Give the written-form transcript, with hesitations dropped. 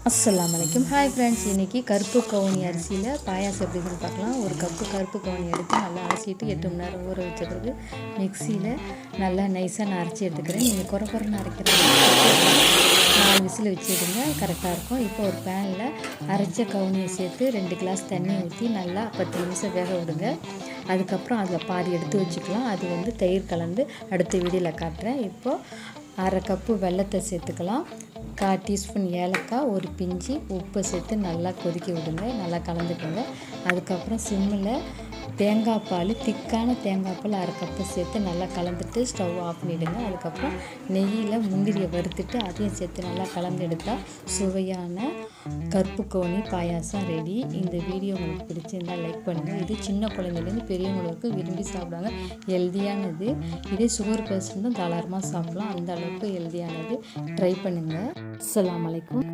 அஸ்ஸலாமு அலைக்கும். Hi friends, இன்றைக்கி கருப்பு கவுனி அரிசியில் பாயாசம் எப்படி இருக்குன்னு பார்க்கலாம். ஒரு கப்பு கருப்பு கவுனி எடுத்து நல்லா அரைச்சிட்டு 8 மணி நேரம் ஊற வச்ச பிறகு மிக்சியில் நல்லா நைஸாக நான் அரைச்சி எடுத்துக்கிறேன். நீங்கள் குறைன்னு அரைக்கிறது 4 விசில் வச்சுடுங்க, கரெக்டாக இருக்கும். இப்போ ஒரு பேனில் அரைச்ச கவுனியை சேர்த்து 2 கிளாஸ் தண்ணி ஊற்றி நல்லா 10 நிமிஷம் வேக விடுங்க. அதுக்கப்புறம் அதில் பாதி எடுத்து வச்சுக்கலாம். அது தயிர் கலந்து அடுத்த வீடியோவில் காட்டுறேன். இப்போது அரை கப்பு வெல்லத்தை சேர்த்துக்கலாம். 1/4 டீஸ்பூன் ஏலக்காய், ஒரு பிஞ்சு உப்பு சேர்த்து நல்லா கொதிக்க விடுங்க, நல்லா கலந்துக்கோங்க. அதுக்கப்புறம் சிம்மில் தேங்காய் பால், திக்கான தேங்காய் பால் அரை கப்பு சேர்த்து நல்லா கலந்துட்டு ஸ்டவ் ஆஃப் பண்ணிவிடுங்க. அதுக்கப்புறம் நெய்யில் முந்திரியை வறுத்துட்டு அதையும் சேர்த்து நல்லா கலந்து எடுத்தால் சுவையான கருப்பு கவுனி பாயாசம் ரெடி. இந்த வீடியோ உங்களுக்கு பிடிச்சிருந்தால் லைக் பண்ணுங்கள். இது சின்ன குழந்தைலேருந்து பெரியவங்களுக்கு விரும்பி சாப்பிடுவாங்க. ஹெல்தியானது. இதே சுகர் பேஷண்ட்டும் தாராளமாக சாப்பிடலாம், அந்த அளவுக்கு ஹெல்தியானது. ட்ரை பண்ணுங்கள். அஸ்ஸலாமு அலைக்கும்.